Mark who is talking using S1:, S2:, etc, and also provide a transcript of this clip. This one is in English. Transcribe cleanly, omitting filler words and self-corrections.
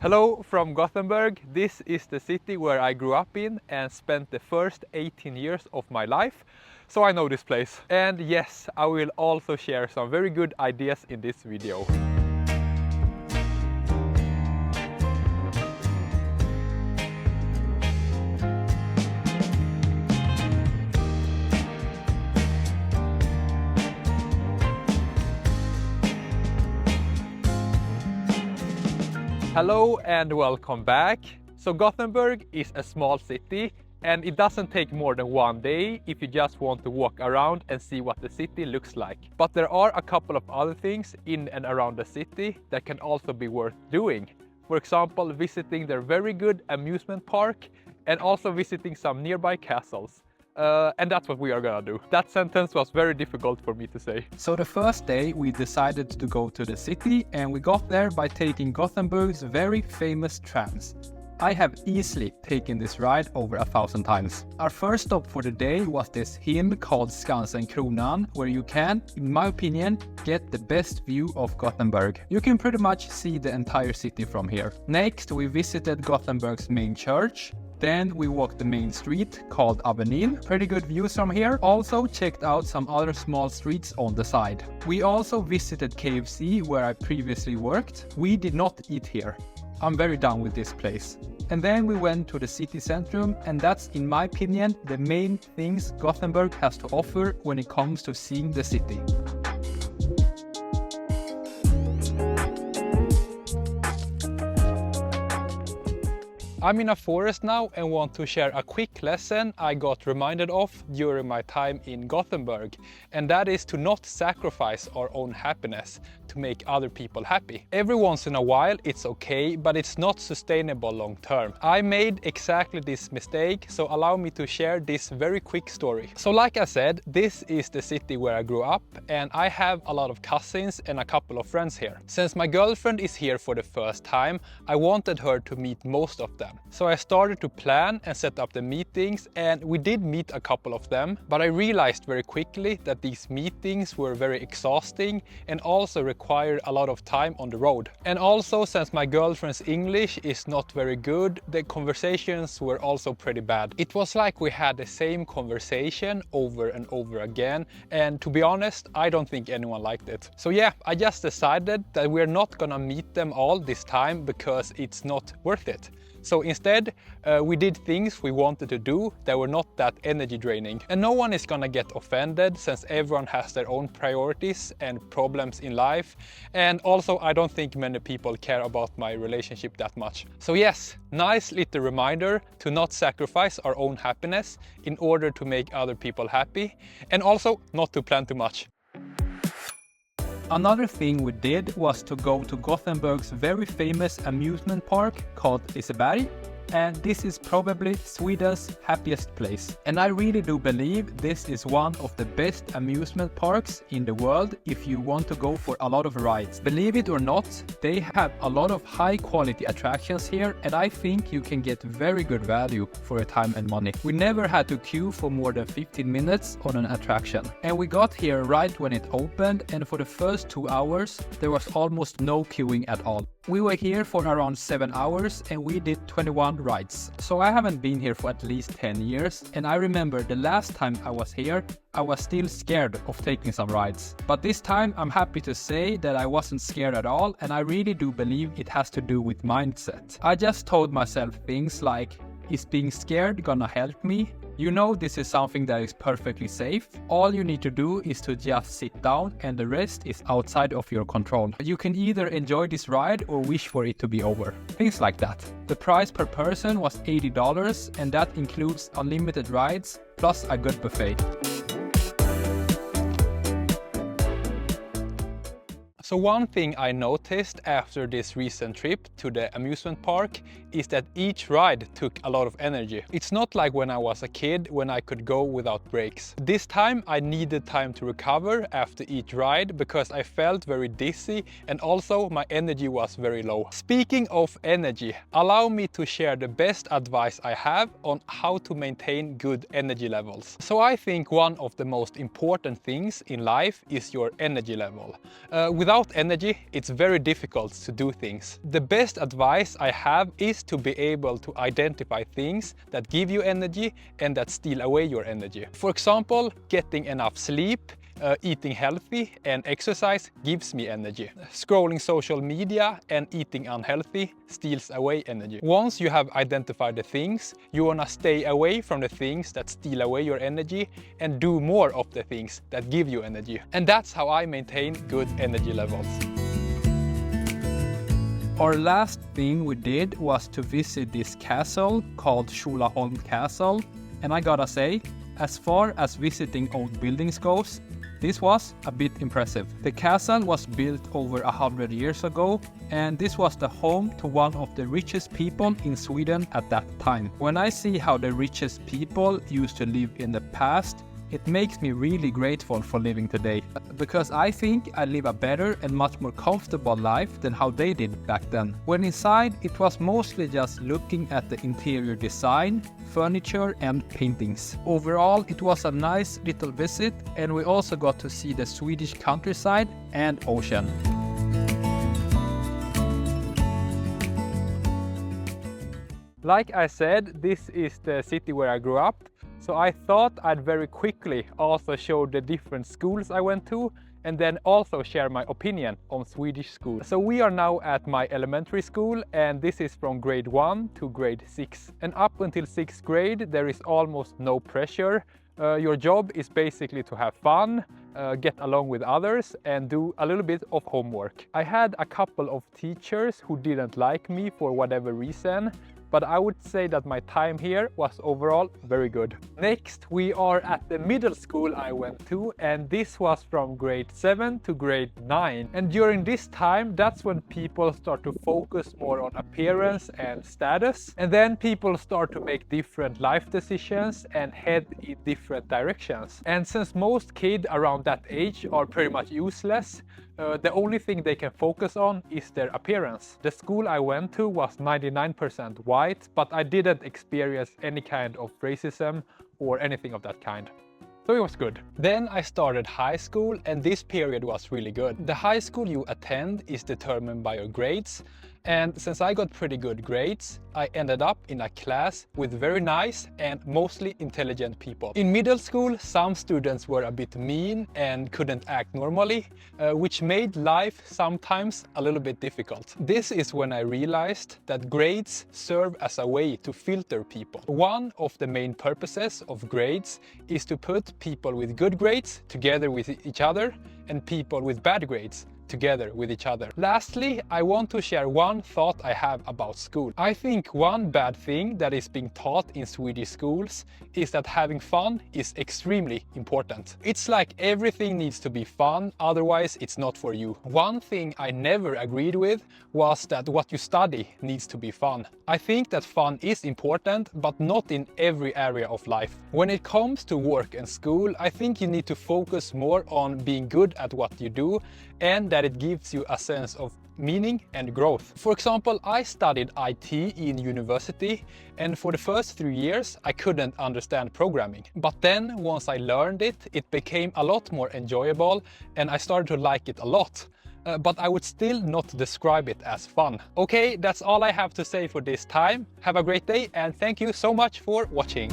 S1: Hello from Gothenburg. This is the city where I grew up in and spent the first 18 years of my life. So I know this place. And yes, I will also share some very good ideas in this video. Hello and welcome back. So Gothenburg is a small city and it doesn't take more than one day if you just want to walk around and see what the city looks like. But there are a couple of other things in and around the city that can also be worth doing. For example, visiting their very good amusement park and also visiting some nearby castles. And that's what we are gonna do. That sentence was very difficult for me to say.
S2: So the first day we decided to go to the city and we got there by taking Gothenburg's very famous trams. I have easily taken this ride over 1,000 times. Our first stop for the day was this hill called Skansen Kronan, where you can, in my opinion, get the best view of Gothenburg. You can pretty much see the entire city from here. Next, we visited Gothenburg's main church. Then we walked the main street called Avenyn. Pretty good views from here. Also checked out some other small streets on the side. We also visited KFC where I previously worked. We did not eat here. I'm very down with this place. And then we went to the city centrum, and that's, in my opinion, the main things Gothenburg has to offer when it comes to seeing the city.
S1: I'm in a forest now and want to share a quick lesson I got reminded of during my time in Gothenburg, and that is to not sacrifice our own happiness to make other people happy. Every once in a while it's okay, but it's not sustainable long term. I made exactly this mistake, so allow me to share this very quick story. So like I said, this is the city where I grew up and I have a lot of cousins and a couple of friends here. Since my girlfriend is here for the first time, I wanted her to meet most of them. So I started to plan and set up the meetings, and we did meet a couple of them, but I realized very quickly that these meetings were very exhausting and also required a lot of time on the road. And also, since my girlfriend's English is not very good, the conversations were also pretty bad. It was like we had the same conversation over and over again, and to be honest, I don't think anyone liked it. So yeah, I just decided that we're not gonna meet them all this time because it's not worth it. So instead, we did things we wanted to do that were not that energy draining. And no one is gonna get offended since everyone has their own priorities and problems in life. And also, I don't think many people care about my relationship that much. So yes, nice little reminder to not sacrifice our own happiness in order to make other people happy. And also not to plan too much.
S2: Another thing we did was to go to Gothenburg's very famous amusement park called Liseberg. And this is probably Sweden's happiest place. And I really do believe this is one of the best amusement parks in the world if you want to go for a lot of rides. Believe it or not, they have a lot of high quality attractions here, and I think you can get very good value for your time and money. We never had to queue for more than 15 minutes on an attraction. And we got here right when it opened, and for the first 2 hours there was almost no queuing at all. We were here for around 7 hours and we did 21 rides. So I haven't been here for at least 10 years, and I remember the last time I was here, I was still scared of taking some rides. But this time I'm happy to say that I wasn't scared at all, and I really do believe it has to do with mindset. I just told myself things like, is being scared gonna help me? You know this is something that is perfectly safe. All you need to do is to just sit down, and the rest is outside of your control. You can either enjoy this ride or wish for it to be over. Things like that. The price per person was $80, and that includes unlimited rides plus a good buffet.
S1: So one thing I noticed after this recent trip to the amusement park is that each ride took a lot of energy. It's not like when I was a kid when I could go without breaks. This time I needed time to recover after each ride because I felt very dizzy and also my energy was very low. Speaking of energy, allow me to share the best advice I have on how to maintain good energy levels. So I think one of the most important things in life is your energy level. Without Without energy, it's very difficult to do things. The best advice I have is to be able to identify things that give you energy and that steal away your energy. For example, getting enough sleep, eating healthy and exercise gives me energy. Scrolling social media and eating unhealthy steals away energy. Once you have identified the things, you want to stay away from the things that steal away your energy and do more of the things that give you energy. And that's how I maintain good energy levels.
S2: Our last thing we did was to visit this castle called Tjolaholm Castle, and I gotta say, as far as visiting old buildings goes, this was a bit impressive. The castle was built over 100 years ago, and this was the home to one of the richest people in Sweden at that time. When I see how the richest people used to live in the past, it makes me really grateful for living today, because I think I live a better and much more comfortable life than how they did back then. When inside, it was mostly just looking at the interior design, furniture and paintings. Overall, it was a nice little visit, and we also got to see the Swedish countryside and ocean.
S1: Like I said, this is the city where I grew up. So I thought I'd very quickly also show the different schools I went to and then also share my opinion on Swedish schools. So we are now at my elementary school, and this is from grade 1 to grade 6. And up until 6th grade there is almost no pressure. Your job is basically to have fun, get along with others and do a little bit of homework. I had a couple of teachers who didn't like me for whatever reason, but I would say that my time here was overall very good. Next, we are at the middle school I went to, and this was from grade 7 to grade 9. And during this time, that's when people start to focus more on appearance and status. And then people start to make different life decisions and head in different directions. And since most kids around that age are pretty much useless, the only thing they can focus on is their appearance. The school I went to was 99% white, but I didn't experience any kind of racism or anything of that kind. So it was good. Then I started high school, and this period was really good. The high school you attend is determined by your grades. And since I got pretty good grades, I ended up in a class with very nice and mostly intelligent people. In middle school, some students were a bit mean and couldn't act normally, which made life sometimes a little bit difficult. This is when I realized that grades serve as a way to filter people. One of the main purposes of grades is to put people with good grades together with each other and people with bad grades together with each other. Lastly, I want to share one thought I have about school. I think one bad thing that is being taught in Swedish schools is that having fun is extremely important. It's like everything needs to be fun, otherwise it's not for you. One thing I never agreed with was that what you study needs to be fun. I think that fun is important, but not in every area of life. When it comes to work and school, I think you need to focus more on being good at what you do and that it gives you a sense of meaning and growth. For example, I studied IT in university, and for the first 3 years I couldn't understand programming. But then once I learned it, it became a lot more enjoyable and I started to like it a lot. But I would still not describe it as fun. Okay, that's all I have to say for this time. Have a great day and thank you so much for watching.